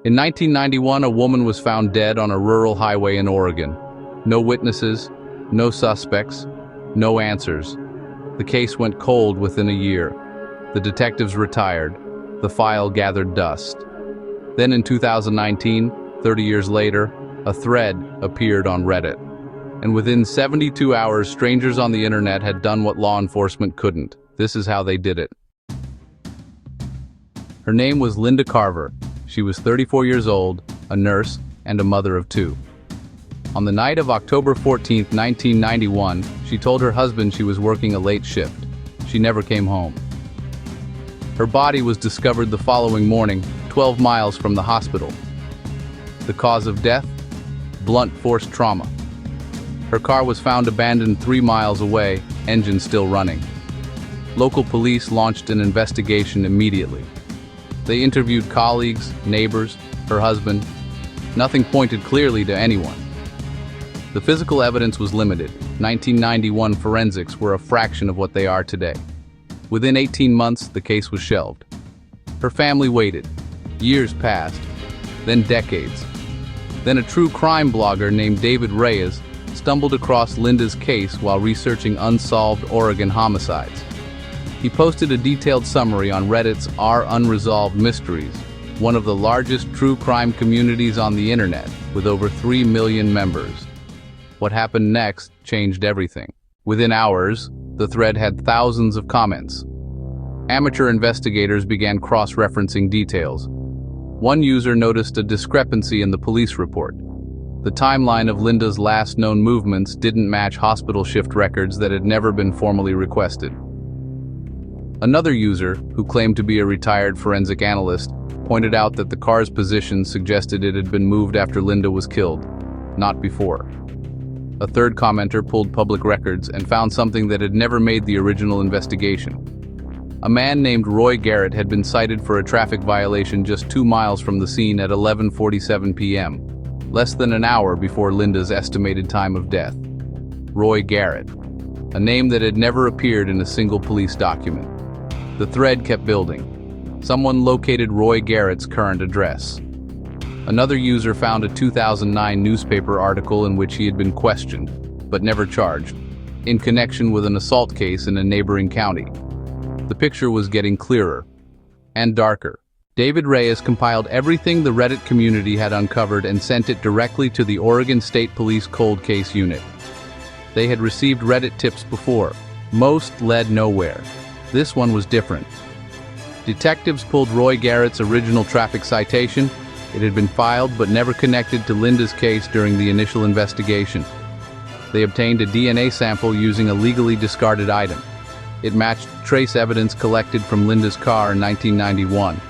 In 1991, a woman was found dead on a rural highway in Oregon. No witnesses, no suspects, no answers. The case went cold within a year. The detectives retired. The file gathered dust. Then in 2019, 30 years later, a thread appeared on Reddit. And within 72 hours, strangers on the internet had done what law enforcement couldn't. This is how they did it. Her name was Linda Carver. She was 34 years old, a nurse, and a mother of two. On the night of October 14, 1991, she told her husband she was working a late shift. She never came home. Her body was discovered the following morning, 12 miles from the hospital. The cause of death? Blunt force trauma. Her car was found abandoned 3 miles away, engine still running. Local police launched an investigation immediately. They interviewed colleagues, neighbors, her husband. Nothing pointed clearly to anyone. The physical evidence was limited. 1991 forensics were a fraction of what they are today. Within 18 months, the case was shelved. Her family waited. Years passed, then decades. Then a true crime blogger named David Reyes stumbled across Linda's case while researching unsolved Oregon homicides. He posted a detailed summary on Reddit's Unresolved Mysteries, one of the largest true crime communities on the internet, with over 3 million members. What happened next changed everything. Within hours, the thread had thousands of comments. Amateur investigators began cross-referencing details. One user noticed a discrepancy in the police report. The timeline of Linda's last known movements didn't match hospital shift records that had never been formally requested. Another user, who claimed to be a retired forensic analyst, pointed out that the car's position suggested it had been moved after Linda was killed, not before. A third commenter pulled public records and found something that had never made the original investigation. A man named Roy Garrett had been cited for a traffic violation just 2 miles from the scene at 11:47 p.m., less than an hour before Linda's estimated time of death. Roy Garrett, a name that had never appeared in a single police document. The thread kept building. Someone located Roy Garrett's current address. Another user found a 2009 newspaper article in which he had been questioned, but never charged, in connection with an assault case in a neighboring county. The picture was getting clearer and darker. David Reyes compiled everything the Reddit community had uncovered and sent it directly to the Oregon State Police Cold Case Unit. They had received Reddit tips before. Most led nowhere. This one was different. Detectives pulled Roy Garrett's original traffic citation. It had been filed but never connected to Linda's case during the initial investigation. They obtained a DNA sample using a legally discarded item. It matched trace evidence collected from Linda's car in 1991.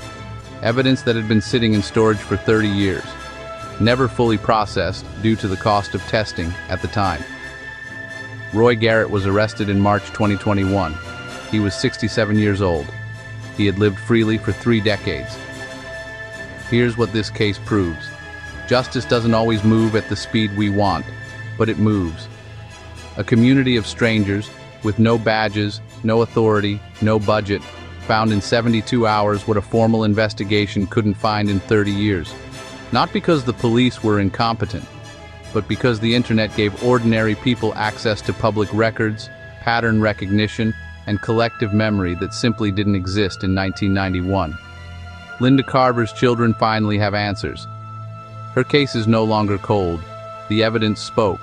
Evidence that had been sitting in storage for 30 years. Never fully processed due to the cost of testing at the time. Roy Garrett was arrested in March 2021. He was 67 years old. He had lived freely for 3 decades. Here's what this case proves. Justice doesn't always move at the speed we want, but it moves. A community of strangers, with no badges, no authority, no budget, found in 72 hours what a formal investigation couldn't find in 30 years. Not because the police were incompetent, but because the internet gave ordinary people access to public records, pattern recognition, and collective memory that simply didn't exist in 1991. Linda Carver's children finally have answers. Her case is no longer cold. The evidence spoke.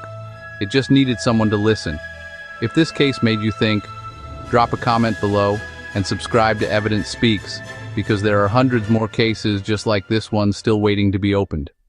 It just needed someone to listen. If this case made you think, drop a comment below and subscribe to Evidence Speaks, because there are hundreds more cases just like this one still waiting to be opened.